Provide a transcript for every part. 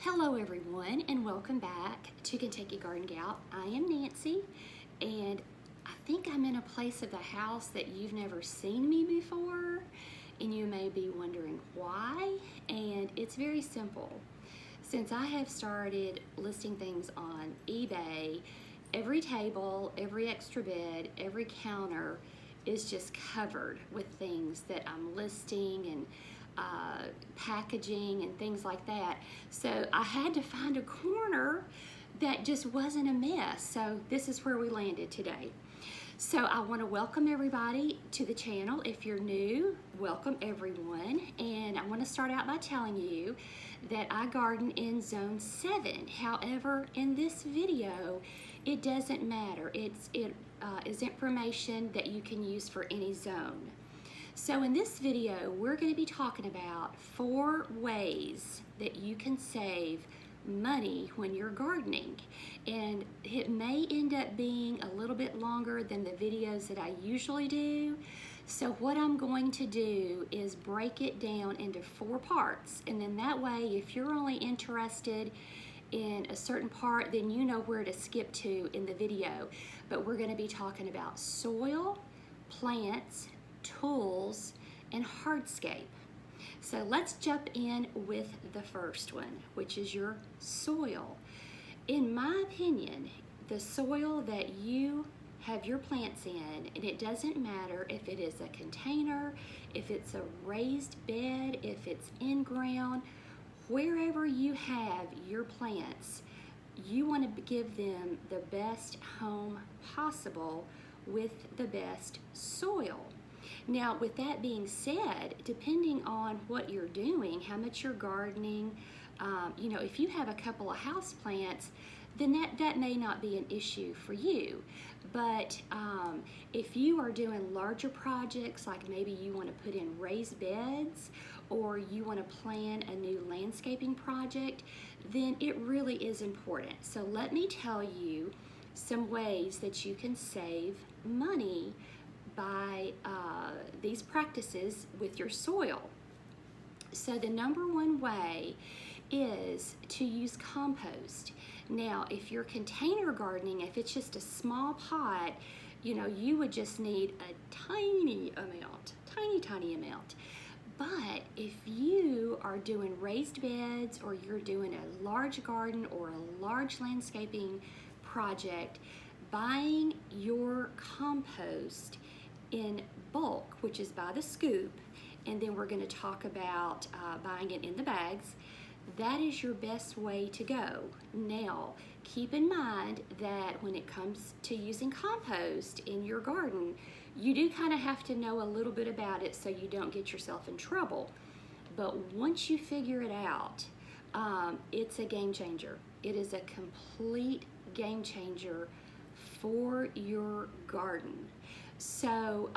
Hello everyone and welcome back to Kentucky Garden Gal. I am Nancy and I think I'm in a place of the house that you've never seen me before and you may be wondering why, and it's very simple. Since I have started listing things on eBay, every table, every extra bed, every counter is just covered with things that I'm listing and packaging and things like that. So I had to find a corner that just wasn't a mess. So this is where we landed today. So I want to welcome everybody to the channel. If you're new, welcome everyone. And I want to start out by telling you that I garden in zone 7. However, in this video, it doesn't matter. It is information that you can use for any zone. So in this video, we're going to be talking about 4 ways that you can save money when you're gardening. And it may end up being a little bit longer than the videos that I usually do. So what I'm going to do is break it down into 4 parts. And then that way, if you're only interested in a certain part, then you know where to skip to in the video. But we're going to be talking about soil, plants, tools, and hardscape. So let's jump in with the first one, which is your soil. In my opinion, the soil that you have your plants in, and it doesn't matter if it is a container, if it's a raised bed, if it's in ground, wherever you have your plants, you want to give them the best home possible with the best soil. Now, with that being said, depending on what you're doing, how much you're gardening, if you have a couple of house plants, then that may not be an issue for you. But if you are doing larger projects, like maybe you want to put in raised beds or you want to plan a new landscaping project, then it really is important. So let me tell you some ways that you can save money by these practices with your soil. So the number one way is to use compost. Now, if you're container gardening, if it's just a small pot, you would just need a tiny amount. But if you are doing raised beds or you're doing a large garden or a large landscaping project, buying your compost in bulk, which is by the scoop, and then we're going to talk about buying it in the bags, that is your best way to go. Now, keep in mind that when it comes to using compost in your garden, you do kind of have to know a little bit about it so you don't get yourself in trouble. But once you figure it out, it's a game changer. It is a complete game changer for your garden. So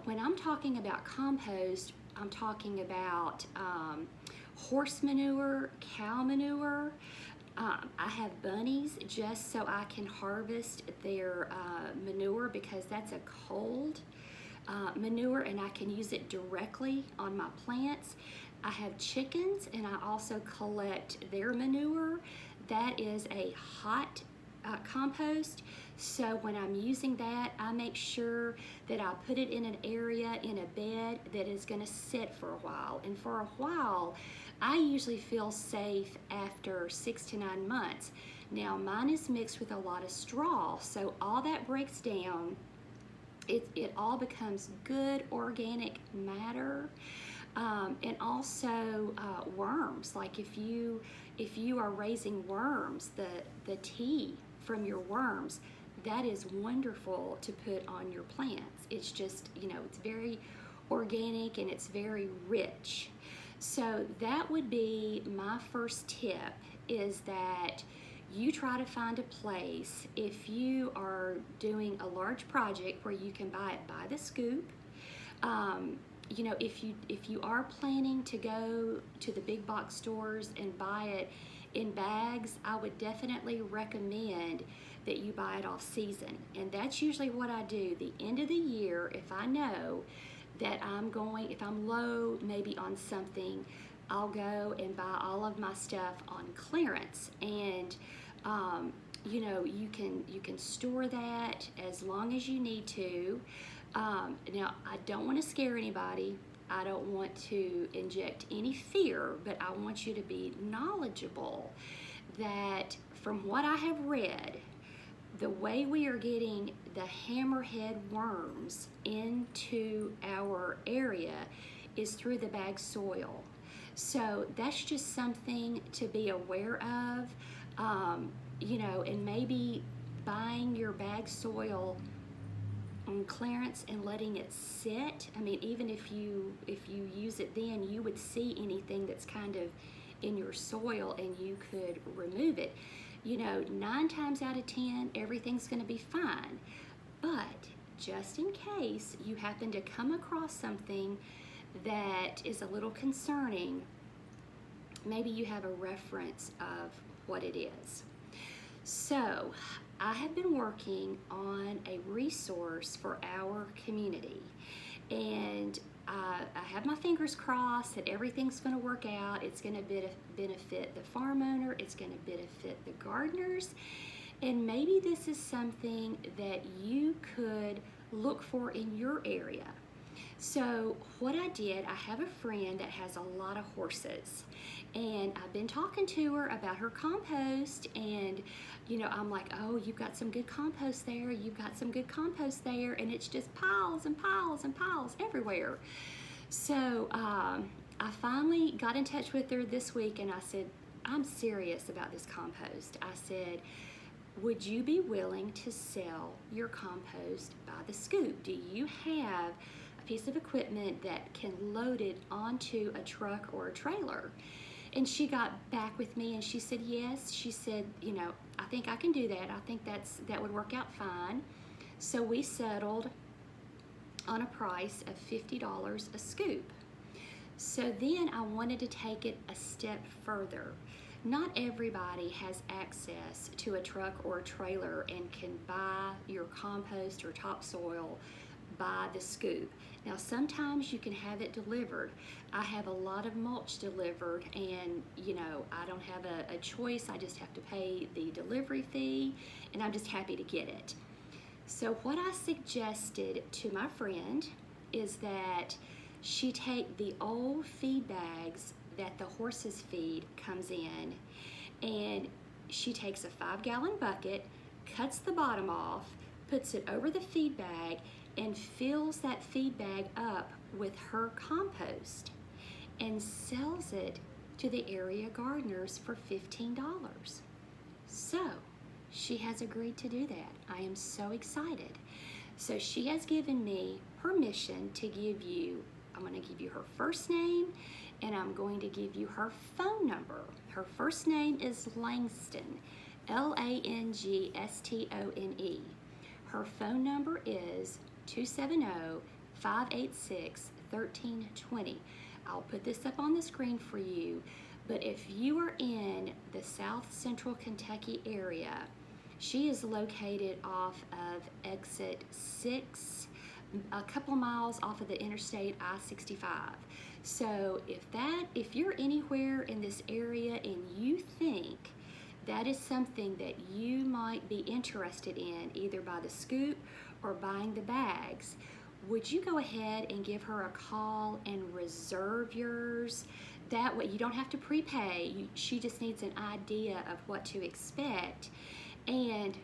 when I'm talking about compost, I'm talking about horse manure, cow manure. I have bunnies just so I can harvest their manure because that's a cold manure and I can use it directly on my plants. I have chickens and I also collect their manure. That is a hot compost. So when I'm using that, I make sure that I put it in an area, in a bed that is going to sit for a while. And for a while, I usually feel safe after 6 to 9 months. Now mine is mixed with a lot of straw, so all that breaks down, it all becomes good organic matter. And also worms, like if you are raising worms, the tea from your worms, that is wonderful to put on your plants. It's just, it's very organic and it's very rich. So that would be my first tip, is that you try to find a place, if you are doing a large project where you can buy it by the scoop. If you are planning to go to the big box stores and buy it in bags, I would definitely recommend that you buy it off season. And that's usually what I do. The end of the year, if I know that if I'm low maybe on something, I'll go and buy all of my stuff on clearance, and you know, you can store that as long as you need to. Now, I don't want to scare anybody. I don't want to inject any fear, but I want you to be knowledgeable that from what I have read, the way we are getting the hammerhead worms into our area is through the bag soil. So that's just something to be aware of, you know, and maybe buying your bag soil on clearance and letting it sit. I mean, even if you use it, then you would see anything that's kind of in your soil and you could remove it. You know, 9 times out of 10, everything's going to be fine. But just in case you happen to come across something that is a little concerning, maybe you have a reference of what it is. So I have been working on a resource for our community, and I have my fingers crossed that everything's going to work out. It's going to benefit the farm owner, it's going to benefit the gardeners, and maybe this is something that you could look for in your area. So what I did, I have a friend that has a lot of horses, and I've been talking to her about her compost, and you know, I'm like, oh, you've got some good compost there, you've got some good compost there, and it's just piles and piles and piles everywhere. So I finally got in touch with her this week, and I said, I'm serious about this compost. I said, would you be willing to sell your compost by the scoop? Do you have a piece of equipment that can load it onto a truck or a trailer? And she got back with me and she said yes. She said, you know, I think I can do that. I think that would work out fine. So we settled on a price of $50 a scoop. So then I wanted to take it a step further. Not everybody has access to a truck or a trailer and can buy your compost or topsoil by the scoop. Now sometimes you can have it delivered. I have a lot of mulch delivered, and you know, I don't have a choice. I just have to pay the delivery fee, and I'm just happy to get it. So what I suggested to my friend is that she take the old feed bags that the horses feed comes in, and she takes a 5-gallon bucket, cuts the bottom off, puts it over the feed bag, and fills that feed bag up with her compost and sells it to the area gardeners for $15. So she has agreed to do that. I am so excited. So she has given me permission to give you, I'm going to give you her first name, and I'm going to give you her phone number. Her first name is Langston, Langstone. Her phone number is 270-586-1320. I'll put this up on the screen for you, but if you are in the South Central Kentucky area, she is located off of exit 6, a couple miles off of the interstate I-65. So if you're anywhere in this area and you think that is something that you might be interested in, either by the scoop or buying the bags, would you go ahead and give her a call and reserve yours? That way you don't have to prepay. She just needs an idea of what to expect. And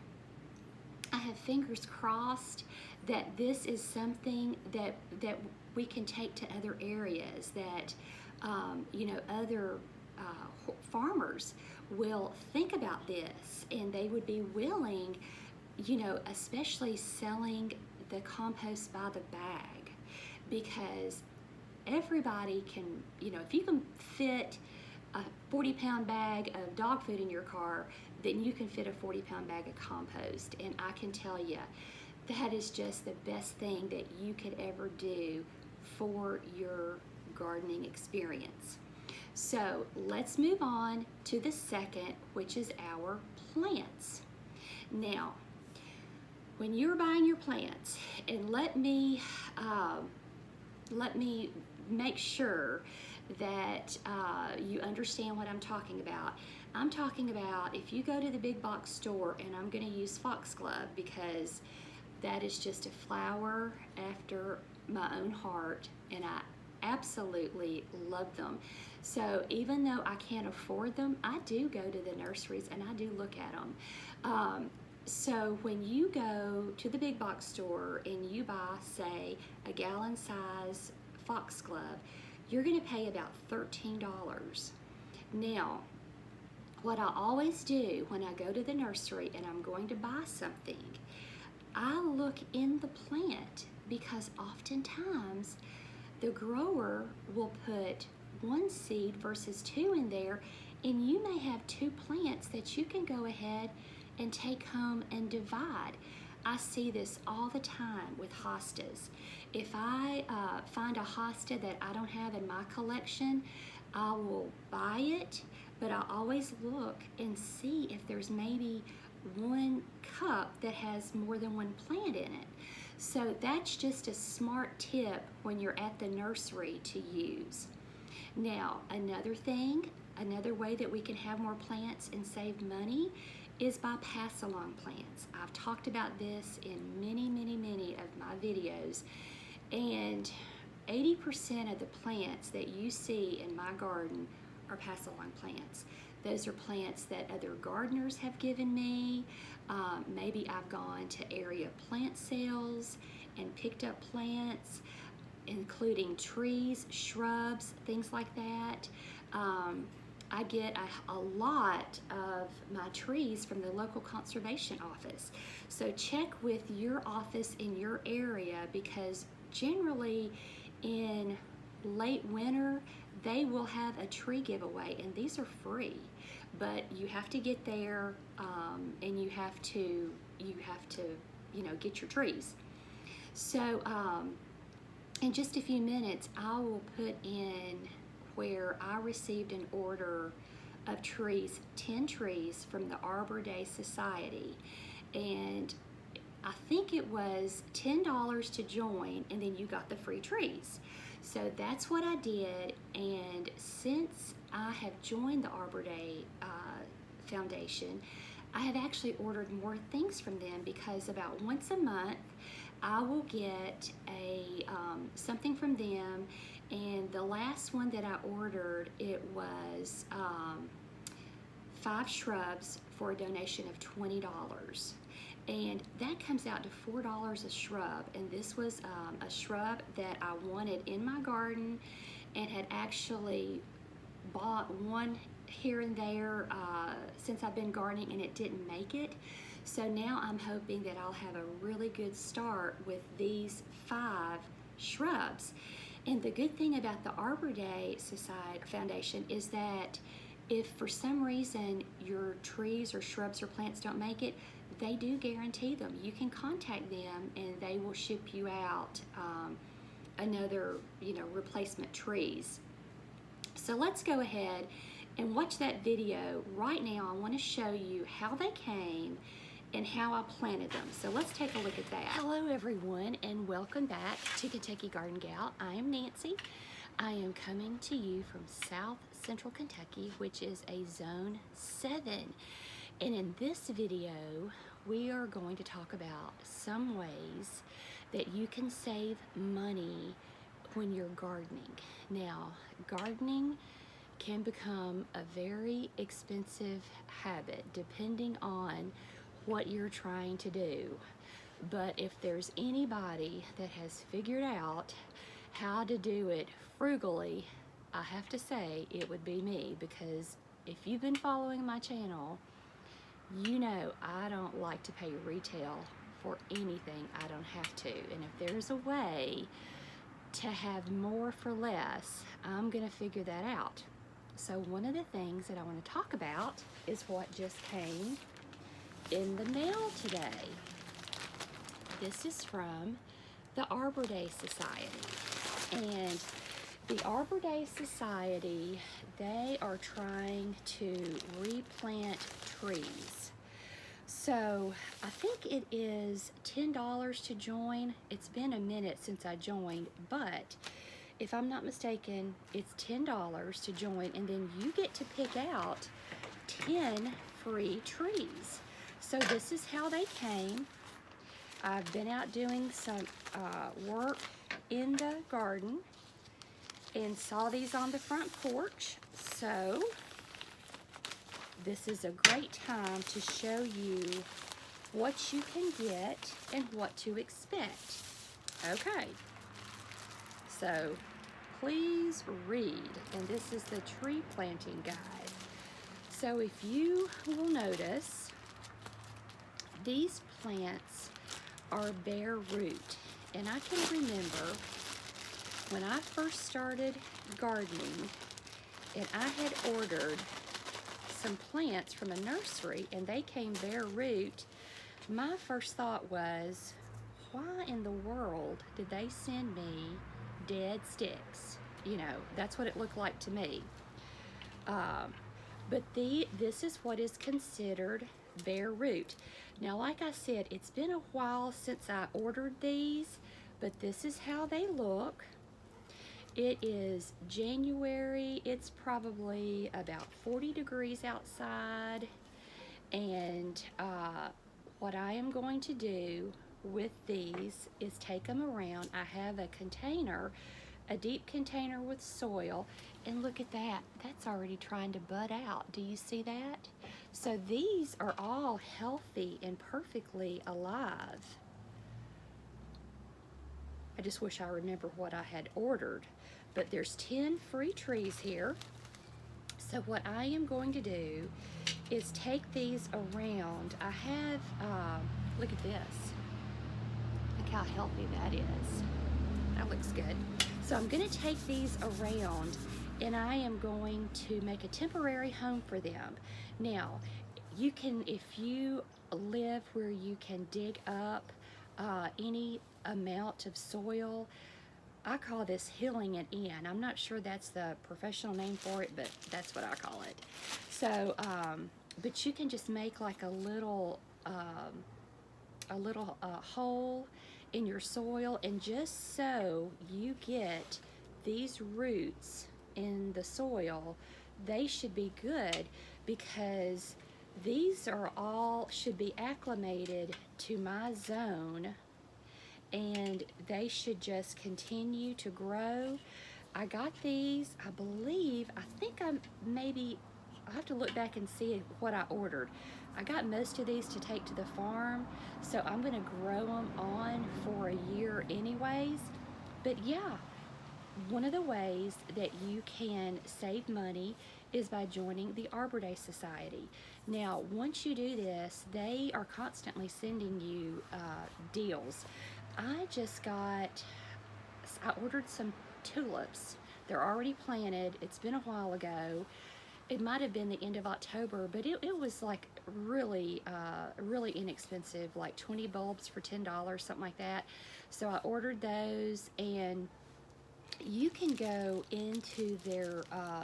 I have fingers crossed that this is something that we can take to other areas, that you know, other farmers will think about this and they would be willing, you know, especially selling the compost by the bag, because everybody can, you know, if you can fit a 40-pound bag of dog food in your car, then you can fit a 40-pound bag of compost. And I can tell you, that is just the best thing that you could ever do for your gardening experience. So let's move on to the second, which is our plants. Now, when you're buying your plants, and let me make sure that you understand what I'm talking about. I'm talking about if you go to the big box store, and I'm going to use foxglove because that is just a flower after my own heart, and I absolutely love them. So even though I can't afford them, I do go to the nurseries and I do look at them. So when you go to the big box store and you buy, say, a gallon size foxglove, you're going to pay about $13. Now, what I always do when I go to the nursery and I'm going to buy something, I look in the plant, because oftentimes the grower will put one seed versus two in there, and you may have two plants that you can go ahead and take home and divide. I see this all the time with hostas. If I find a hosta that I don't have in my collection, I will buy it, but I always look and see if there's maybe one cup that has more than one plant in it. So that's just a smart tip when you're at the nursery to use. Now, another way that we can have more plants and save money is by pass-along plants. I've talked about this in many of my videos, and 80% of the plants that you see in my garden are pass-along plants. Those are plants that other gardeners have given me. Maybe I've gone to area plant sales and picked up plants, including trees, shrubs, things like that. I get a lot of my trees from the local conservation office. So check with your office in your area, because generally in late winter they will have a tree giveaway, and these are free, but you have to get there and you have to get your trees. So in just a few minutes I will put in where I received an order of trees, 10 trees from the Arbor Day Society, and I think it was $10 to join, and then you got the free trees. So that's what I did, and since I have joined the Arbor Day Foundation, I have actually ordered more things from them, because about once a month I will get something from them. And the last one that I ordered, it was 5 shrubs for a donation of $20. And that comes out to $4 a shrub. And this was a shrub that I wanted in my garden, and had actually bought one here and there since I've been gardening, and it didn't make it. So now I'm hoping that I'll have a really good start with these 5 shrubs. And the good thing about the Arbor Day Society Foundation is that if for some reason your trees or shrubs or plants don't make it, they do guarantee them. You can contact them and they will ship you out another, replacement trees. So let's go ahead and watch that video. Right now I want to show you how they came and how I planted them. So let's take a look at that. Hello everyone, and welcome back to Kentucky Garden Gal. I am Nancy. I am coming to you from South Central Kentucky, which is a Zone 7. And in this video, we are going to talk about some ways that you can save money when you're gardening. Now, gardening can become a very expensive habit depending on what you're trying to do. But if there's anybody that has figured out how to do it frugally, I have to say it would be me, because if you've been following my channel, you know I don't like to pay retail for anything I don't have to. And if there's a way to have more for less, I'm gonna figure that out. So one of the things that I want to talk about is what just came in the mail today. This is from the Arbor Day Society. And the Arbor Day Society, they are trying to replant trees. So I think it is $10 to join. It's been a minute since I joined, but if I'm not mistaken, it's $10 to join, and then you get to pick out 10 free trees. So this is how they came. I've been out doing some work in the garden and saw these on the front porch. So this is a great time to show you what you can get and what to expect. Okay, so please read, and this is the tree planting guide. So if you will notice, these plants are bare root, and I can remember when I first started gardening and I had ordered some plants from a nursery and they came bare root, my first thought was, why in the world did they send me dead sticks? You know, that's what it looked like to me. But this is what is considered bare root. Now, like I said, it's been a while since I ordered these, but this is how they look. It is January. It's probably about 40 degrees outside. And what I am going to do with these is take them around. I have a container, a deep container with soil, and look at that. That's already trying to bud out. Do you see that? So these are all healthy and perfectly alive. I just wish I remember what I had ordered. But there's 10 free trees here. So what I am going to do is take these around. I have, look at this. Look how healthy that is. That looks good. So I'm going to take these around and I am going to make a temporary home for them. Now, you can, if you live where you can dig up any amount of soil, I call this hilling it in. I'm not sure that's the professional name for it, but that's what I call it. So, but you can just make like a little hole in your soil, and just so you get these roots in the soil, they should be good, because these are all should be acclimated to my zone, and they should just continue to grow. I got these, I think I'll have to look back and see what I ordered. I got most of these to take to the farm, so I'm gonna grow them on for a year anyways. But yeah, one of the ways that you can save money is by joining the Arbor Day Society. Now, once you do this, they are constantly sending you deals. I ordered some tulips. They're already planted. It's been a while ago. It might have been the end of October, but it was like really inexpensive, like 20 bulbs for $10, something like that. So I ordered those, and you can go into their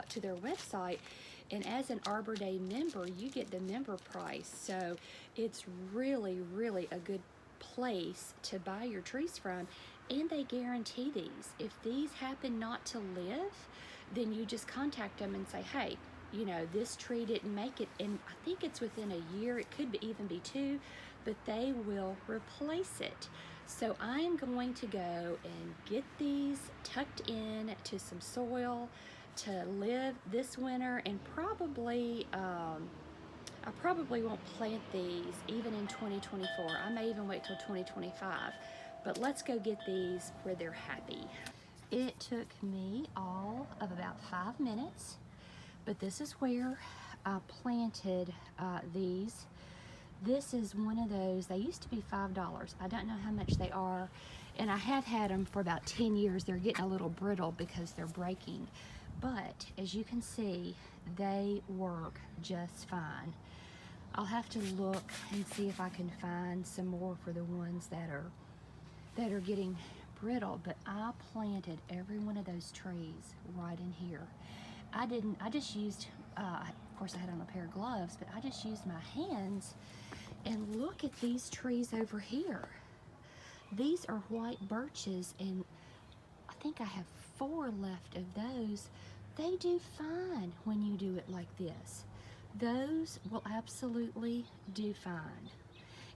to their website, and as an Arbor Day member, you get the member price. So it's really a good place to buy your trees from, and they guarantee these. If these happen not to live, then you just contact them and say, hey, you know, this tree didn't make it, and I think it's within a year, it could even be 2, but they will replace it. So I'm going to go and get these tucked in to some soil to live this winter, and probably I probably won't plant these even in 2024. I may even wait till 2025, but let's go get these where they're happy. It took me all of about 5 minutes, but this is where I planted these. This is one of those, they used to be $5. I don't know how much they are, and I have had them for about 10 years. They're getting a little brittle because they're breaking, but as you can see, they work just fine. I'll have to look and see if I can find some more for the ones that are getting brittle, but I planted every one of those trees right in here. I just used, of course I had on a pair of gloves, but I just used my hands, and look at these trees over here. These are white birches, and I think I have 4 left of those, they do fine when you do it like this. Those will absolutely do fine.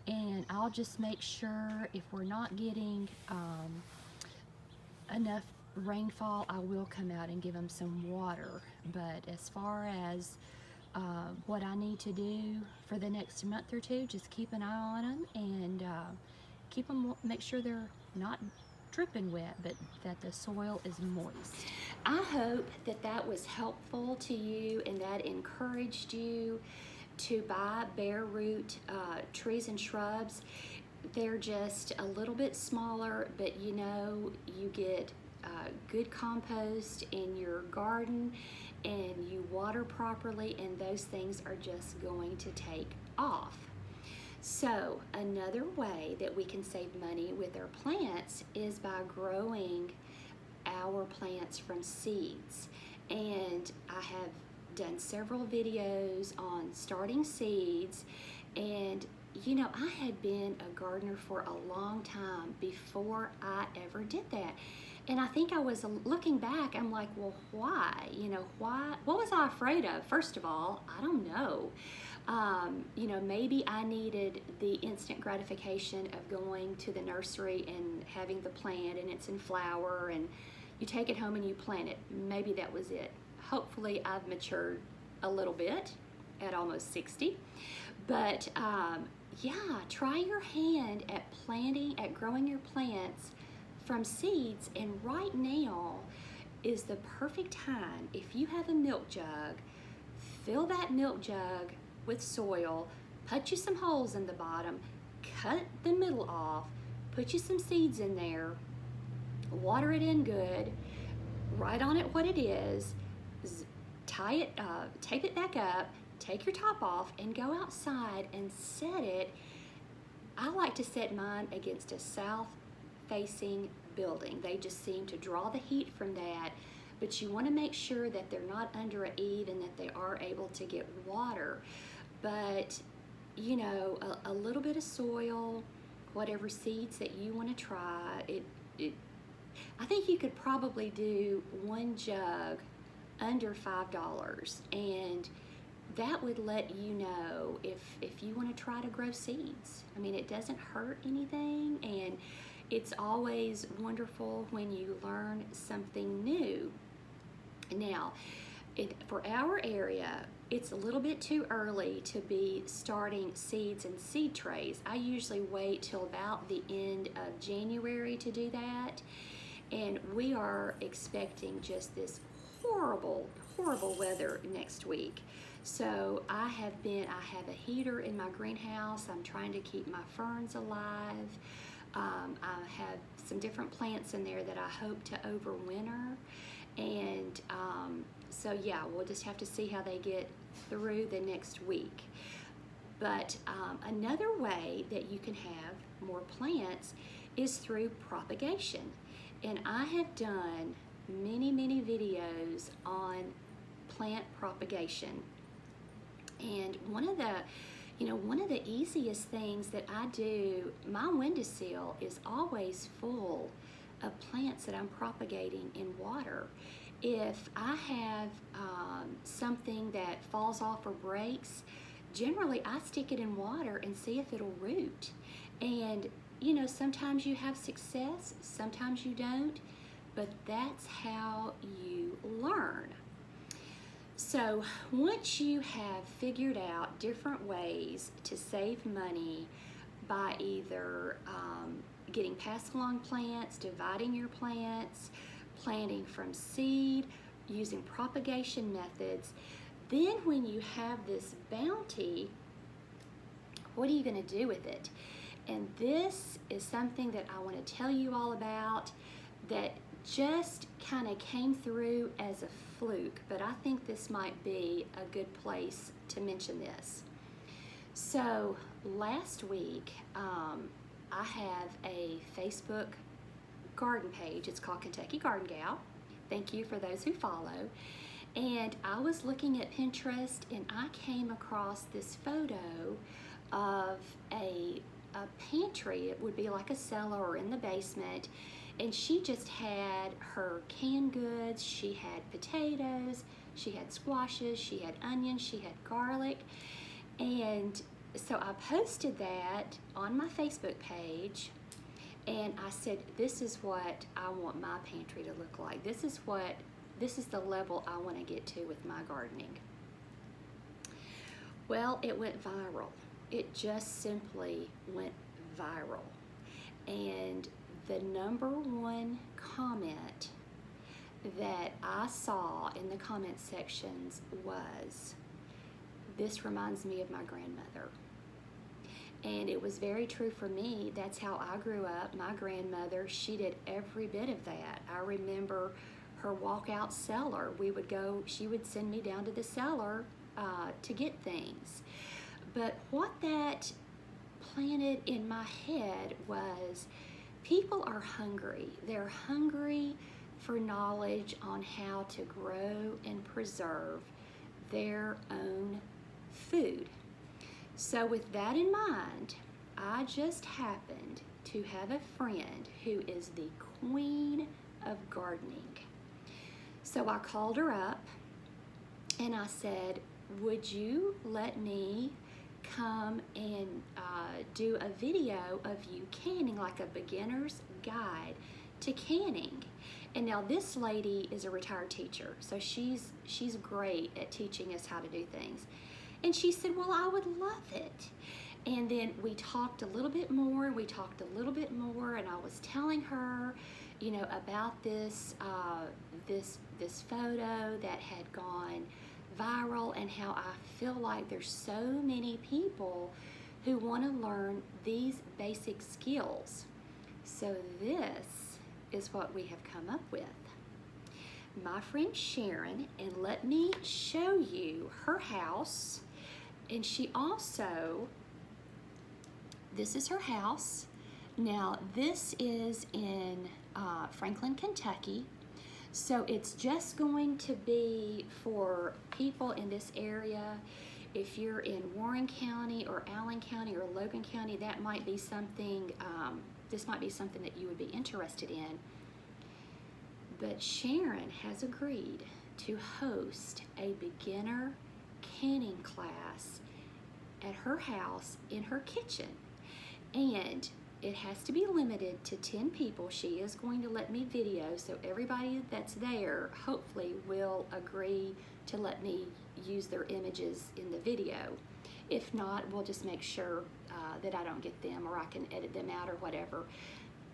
And I'll just make sure if we're not getting enough rainfall, I will come out and give them some water. But as far as what I need to do for the next month or two, just keep an eye on them and keep them, make sure they're not dripping wet, but that the soil is moist. I hope that that was helpful to you and that encouraged you to buy bare root trees and shrubs. They're just a little bit smaller, but you know, you get good compost in your garden and you water properly, and those things are just going to take off. So another way that we can save money with our plants is by growing our plants from seeds. And I have done several videos on starting seeds, and you know, I had been a gardener for a long time before I ever did that. And I think I was looking back, I'm like, well, why? You know, why? What was I afraid of? First of all, I don't know. You know, maybe I needed the instant gratification of going to the nursery and having the plant and it's in flower and you take it home and you plant it. Maybe that was it. Hopefully I've matured a little bit at almost 60. But yeah, try your hand at growing your plants from seeds, and right now is the perfect time. If you have a milk jug, fill that milk jug with soil, put you some holes in the bottom, cut the middle off, put you some seeds in there, water it in good, write on it what it is, tie it, tape it back up, take your top off, and go outside and set it. I like to set mine against a south-facing building. They just seem to draw the heat from that, but you want to make sure that they're not under an eave and that they are able to get water. But you know, a little bit of soil, whatever seeds that you want to try. I think you could probably do one jug under $5, and that would let you know if you want to try to grow seeds. I mean, it doesn't hurt anything, and it's always wonderful when you learn something new. Now, for our area, it's a little bit too early to be starting seeds and seed trays. I usually wait till about the end of January to do that, and we are expecting just this horrible weather next week. So I have a heater in my greenhouse. I'm trying to keep my ferns alive. I have some different plants in there that I hope to overwinter. And so yeah, we'll just have to see how they get through the next week. But another way that you can have more plants is through propagation. And I have done many videos on plant propagation. And one of the easiest things that I do, my windowsill is always full of plants that I'm propagating in water. If I have something that falls off or breaks, generally I stick it in water and see if it'll root. And you know, sometimes you have success, sometimes you don't, but that's how you learn. So once you have figured out different ways to save money by either getting pass-along plants, dividing your plants, planting from seed, using propagation methods, then when you have this bounty, what are you going to do with it? And this is something that I want to tell you all about that just kind of came through as a fluke, but I think this might be a good place to mention this. So last week, I have a Facebook garden page. It's called Kentucky Garden Gal. Thank you for those who follow. And I was looking at Pinterest and I came across this photo of a pantry. It would be like a cellar or in the basement, and she just had her canned goods. She had potatoes, she had squashes, she had onions, she had garlic. And so I posted that on my Facebook page, and I said, this is what I want my pantry to look like. This is the level I want to get to with my gardening. Well, it went viral. It just simply went viral. And the #1 comment that I saw in the comment sections was, "This reminds me of my grandmother." And it was very true for me. That's how I grew up. My grandmother, she did every bit of that. I remember her walkout cellar. She would send me down to the cellar to get things. But what that planted in my head was, people are hungry. They're hungry for knowledge on how to grow and preserve their own food. So with that in mind, I just happened to have a friend who is the queen of gardening. So I called her up and I said, would you let me come and do a video of you canning, like a beginner's guide to canning? And now this lady is a retired teacher, so she's great at teaching us how to do things. And she said, well, I would love it. And then we talked a little bit more, and I was telling her, about this this photo that had gone viral, and how I feel like there's so many people who want to learn these basic skills. So this is what we have come up with. My friend Sharon, and let me show you her house. And this is her house. Now this is in Franklin, Kentucky. So it's just going to be for people in this area. If you're in Warren County or Allen County or Logan County, that might be something, this might be something that you would be interested in. But Sharon has agreed to host a beginner canning class at her house in her kitchen. And it has to be limited to 10 people. She is going to let me video, so everybody that's there hopefully will agree to let me use their images in the video. If not, we'll just make sure that I don't get them, or I can edit them out or whatever.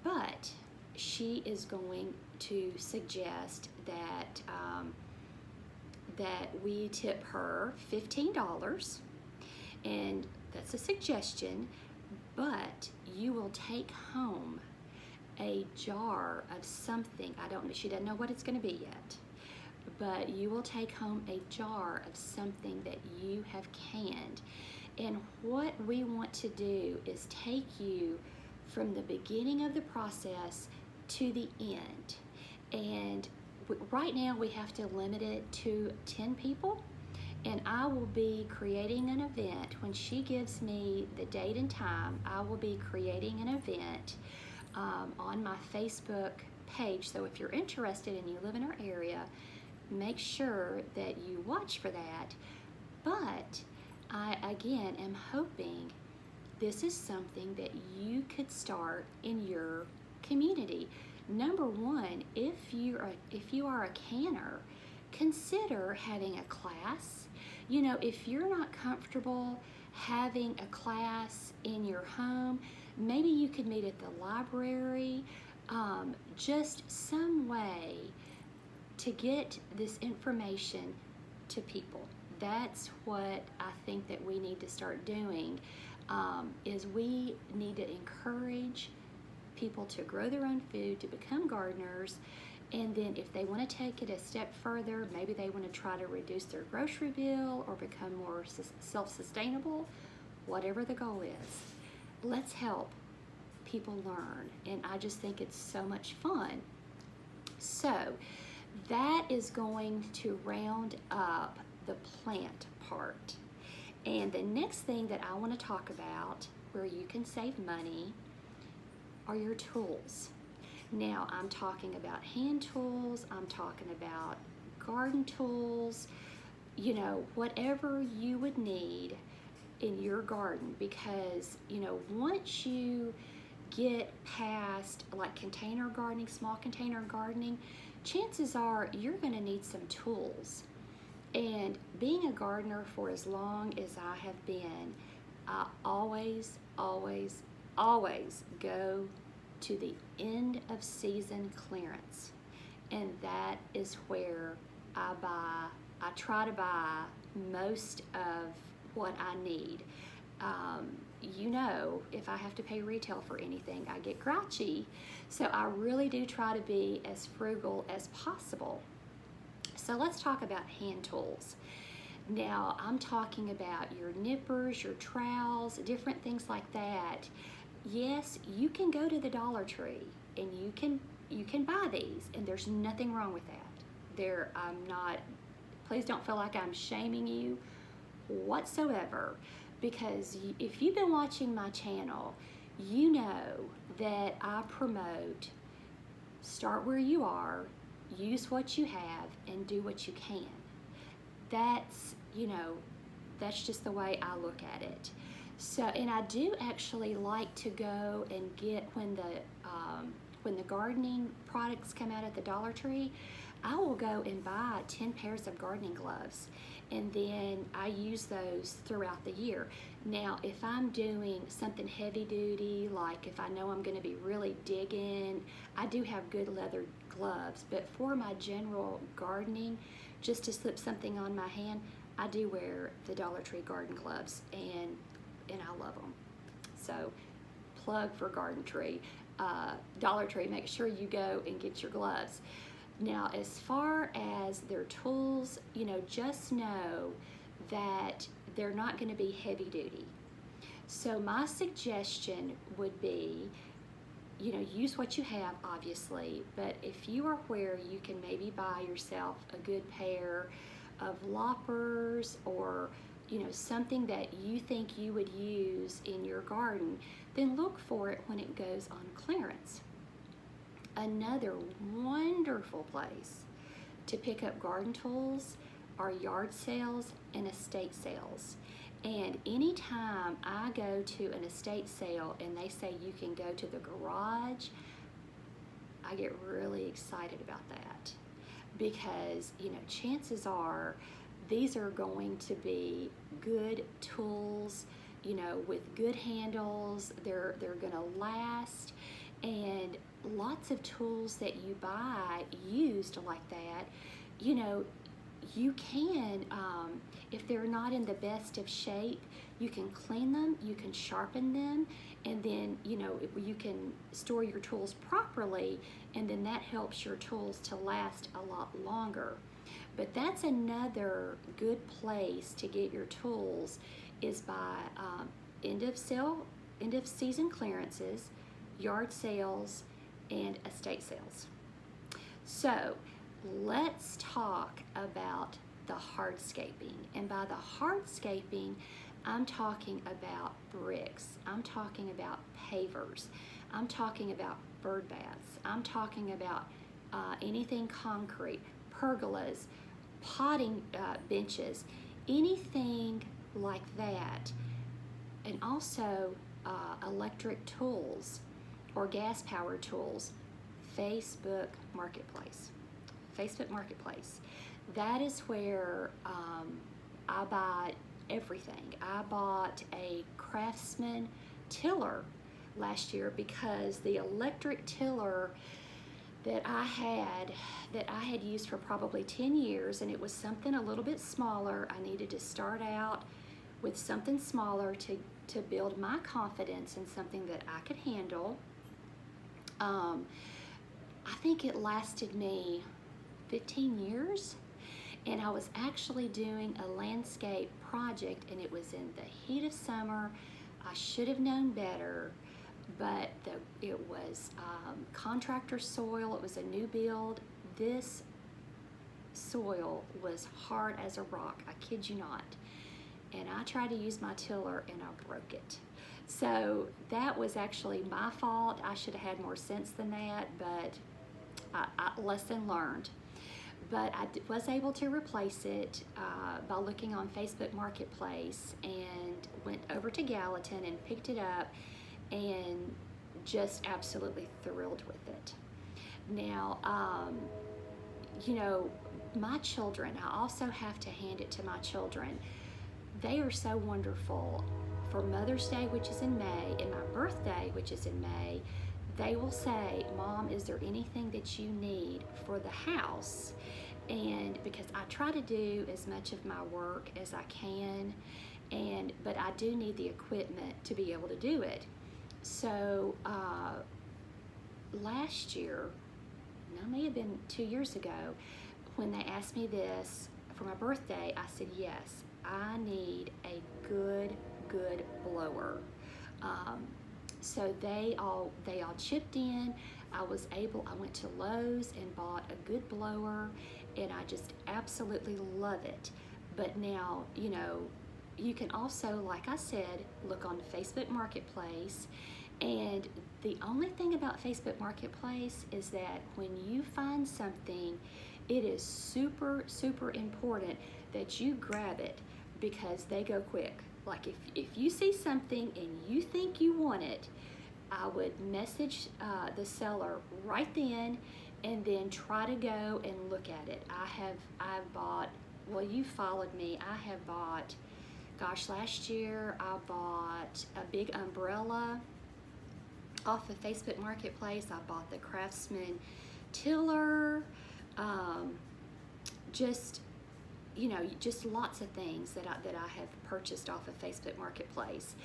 But she is going to suggest that that we tip her $15, and that's a suggestion. But you will take home a jar of something. I don't know, she doesn't know what it's going to be yet, but you will take home a jar of something that you have canned. And what we want to do is take you from the beginning of the process to the end. And right now we have to limit it to 10 people. And I will be creating an event. When she gives me the date and time, I will be creating an event on my Facebook page. So if you're interested and you live in our area, make sure that you watch for that. But I, again, am hoping this is something that you could start in your community. #1, if you are a canner, consider having a class. If you're not comfortable having a class in your home, maybe you could meet at the library, just some way to get this information to people. That's what I think that we need to start doing, is we need to encourage people to grow their own food, to become gardeners. And then if they want to take it a step further, maybe they want to try to reduce their grocery bill or become more self-sustainable, whatever the goal is. Let's help people learn. And I just think it's so much fun. So that is going to round up the plant part. And the next thing that I want to talk about, where you can save money, are your tools. Now, I'm talking about hand tools, I'm talking about garden tools, you know, whatever you would need in your garden, because, you know, once you get past like container gardening, small container gardening, chances are you're going to need some tools. And being a gardener for as long as I have been, I always, always, always go to the end of season clearance. And that is where I try to buy most of what I need. You know, if I have to pay retail for anything, I get grouchy. So I really do try to be as frugal as possible. So let's talk about hand tools. Now, I'm talking about your nippers, your trowels, different things like that. Yes, you can go to the Dollar Tree and you can buy these, and there's nothing wrong with that. Please don't feel like I'm shaming you whatsoever, because if you've been watching my channel, you know that I promote start where you are, use what you have, and do what you can. That's, you know, that's just the way I look at it. So, and I do actually like to go and get, when the gardening products come out at the Dollar Tree, I will go and buy 10 pairs of gardening gloves, and then I use those throughout the year. Now, if I'm doing something heavy duty, like if I know I'm going to be really digging, I do have good leather gloves, but for my general gardening, just to slip something on my hand, I do wear the Dollar Tree garden gloves, and I love them. So, plug for Garden Tree. Dollar Tree, make sure you go and get your gloves. Now, as far as their tools, you know, just know that they're not going to be heavy duty. So my suggestion would be, you know, use what you have, obviously, but if you are where you can maybe buy yourself a good pair of loppers, or, you know, something that you think you would use in your garden, then look for it when it goes on clearance. Another wonderful place to pick up garden tools are yard sales and estate sales. And anytime I go to an estate sale and they say you can go to the garage, I get really excited about that, because, you know, chances are these are going to be good tools, you know, with good handles. They're going to last. And lots of tools that you buy used like that, you know, you can, if they're not in the best of shape, you can clean them, you can sharpen them, and then, you know, you can store your tools properly, and then that helps your tools to last a lot longer. But that's another good place to get your tools, is by end of season clearances, yard sales, and estate sales. So let's talk about the hardscaping. And by the hardscaping, I'm talking about bricks, I'm talking about pavers, I'm talking about bird baths, I'm talking about anything concrete, pergolas, potting benches, anything like that. And also electric tools or gas powered tools. Facebook Marketplace. Facebook Marketplace. That is where I buy everything. I bought a Craftsman tiller last year, because the electric tiller that I had used for probably 10 years, and it was something a little bit smaller. I needed to start out with something smaller to build my confidence in something that I could handle. I think it lasted me 15 years, and I was actually doing a landscape project, and it was in the heat of summer. I should have known better, but it was contractor soil. It was a new build. This soil was hard as a rock, I kid you not. and I tried to use my tiller and I broke it. So that was actually my fault. I should have had more sense than that, but lesson learned. But I was able to replace it by looking on Facebook Marketplace, and went over to Gallatin and picked it up, and just absolutely thrilled with it. Now, you know, my children, I also have to hand it to my children. They are so wonderful. For Mother's Day, which is in May, and my birthday, which is in May, they will say, "Mom, is there anything that you need for the house?" And because I try to do as much of my work as I can, but I do need the equipment to be able to do it. So last year, no, it may have been 2 years ago, when they asked me this for my birthday, I said, yes, I need a good blower. So they all chipped in. I went to Lowe's and bought a good blower, and I just absolutely love it. But now, you know, you can also, like I said, look on Facebook Marketplace. And the only thing about Facebook Marketplace is that when you find something, it is super important that you grab it, because they go quick. Like if you see something and you think you want it, I would message the seller right then, and then try to go and look at it. I've bought, well, you followed me, I have bought, gosh, last year I bought a big umbrella off of Facebook Marketplace. I bought the Craftsman tiller, just, you know, just lots of things that I have purchased off of Facebook Marketplace.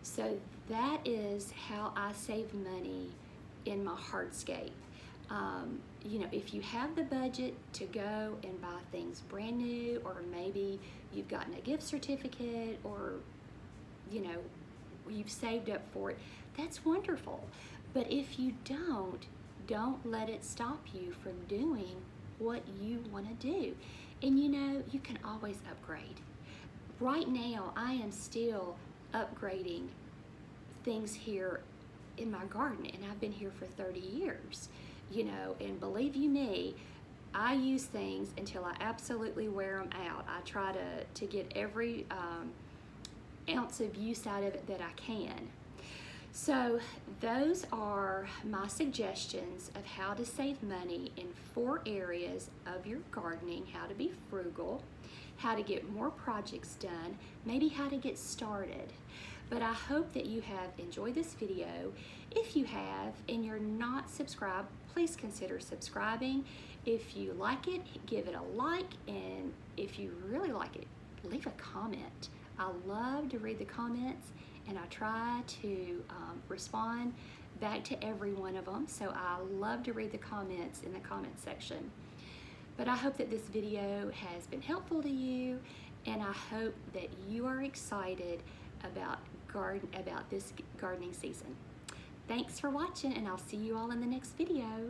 So that is how I save money in my hardscape. You know, if you have the budget to go and buy things brand new, or maybe you've gotten a gift certificate, or, you know, you've saved up for it, that's wonderful. But if you don't let it stop you from doing what you want to do. And you know, you can always upgrade. Right now, I am still upgrading things here in my garden, and I've been here for 30 years, you know, and believe you me, I use things until I absolutely wear them out. I try to get every ounce of use out of it that I can. So those are my suggestions of how to save money in 4 areas of your gardening: how to be frugal, how to get more projects done, maybe how to get started. But I hope that you have enjoyed this video. If you have and you're not subscribed, please consider subscribing. If you like it, give it a like, and if you really like it, leave a comment. I love to read the comments, and I try to respond back to every one of them. So I love to read the comments in the comment section. But I hope that this video has been helpful to you, and I hope that you are excited about this gardening season. Thanks for watching, and I'll see you all in the next video.